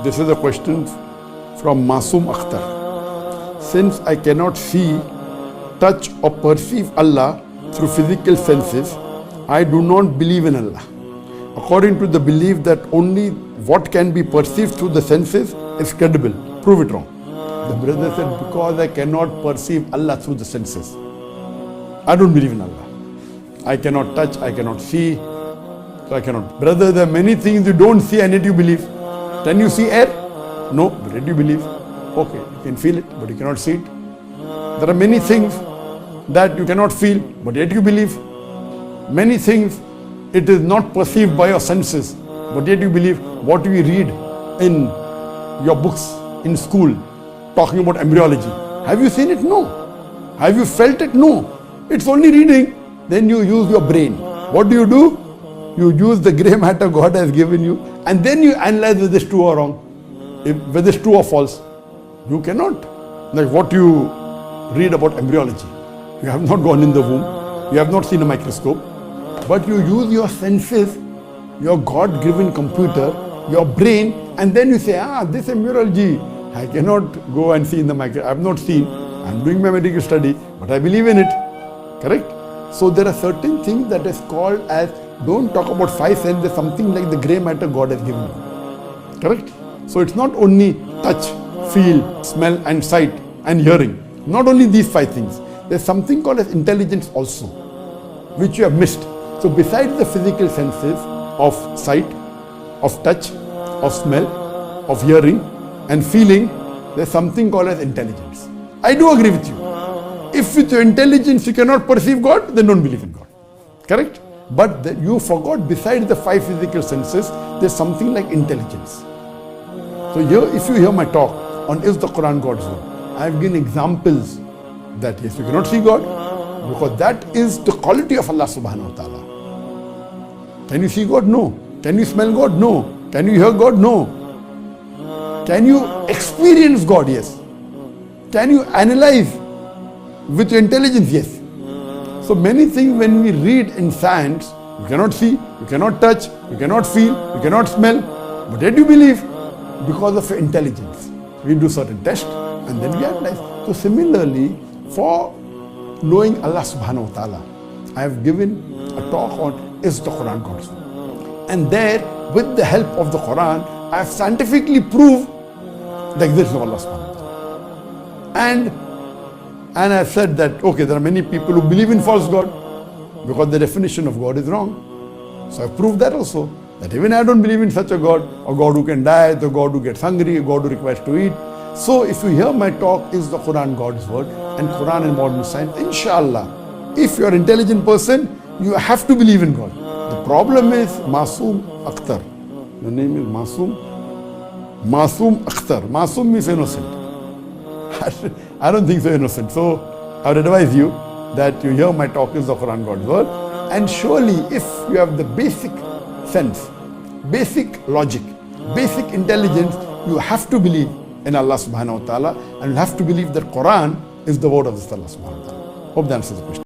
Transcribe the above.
This is a question from Masoom Akhtar. Since I cannot see, touch or perceive Allah through physical senses, I do not believe in Allah. According to the belief that only what can be perceived through the senses is credible. Prove it wrong. The brother said, because I cannot perceive Allah through the senses, I don't believe in Allah. I cannot touch, I cannot see, so I cannot. Brother, there are many things you don't see and yet you believe. Can you see air? No, but yet you believe. Okay, you can feel it, but you cannot see it. There are many things that you cannot feel, but yet you believe. Many things it is not perceived by your senses, but yet you believe. What we read in your books in school talking about embryology, have you seen it? No. Have you felt it? No. It's only reading. Then you use your brain. What do? You use the grey matter God has given you, and then you analyze whether it's true or wrong, whether it's true or false. You cannot. Like what you read about embryology, you have not gone in the womb, you have not seen a microscope, but you use your senses, your God-given computer, your brain, and then you say, this embryology, I cannot go and see in the microscope. I have not seen. I am doing my medical study, but I believe in it. Correct? So there are certain things that is called as, don't talk about five senses, something like the grey matter God has given you. Correct? So it's not only touch, feel, smell and sight and hearing. Not only these five things. There's something called as intelligence also, which you have missed. So besides the physical senses of sight, of touch, of smell, of hearing and feeling, there's something called as intelligence. I do agree with you. If with your intelligence you cannot perceive God, then don't believe in God. Correct? But you forgot besides the five physical senses, there's something like intelligence. So here, if you hear my talk on is the Quran God's word, I have given examples that yes, you cannot see God, because that is the quality of Allah subhanahu wa ta'ala. Can you see God? No. Can you smell God? No. Can you hear God? No. Can you experience God? Yes. Can you analyze with your intelligence? Yes. So many things when we read in science, you cannot see, you cannot touch, you cannot feel, you cannot smell, but yet you believe because of your intelligence. We do certain tests and then we analyze. So similarly, for knowing Allah subhanahu wa ta'ala, I have given a talk on is the Quran God's word. And there, with the help of the Quran, I have scientifically proved the existence of Allah subhanahu wa ta'ala. And I have said that, okay, there are many people who believe in false God because the definition of God is wrong. So I have proved that also, that even I don't believe in such a God, a God who can die, the God who gets hungry, a God who requires to eat. So if you hear my talk, is the Quran God's word and Quran and modern science, inshallah, if you are an intelligent person, you have to believe in God. The problem is Masoom Akhtar. The name is Masoom Akhtar. Masoom means innocent. I don't think so innocent. So I would advise you that you hear my talk is the Quran God's word, and surely if you have the basic sense, basic logic, basic intelligence, you have to believe in Allah subhanahu wa ta'ala, and you have to believe that Quran is the word of Allah subhanahu wa ta'ala. Hope that answers the question.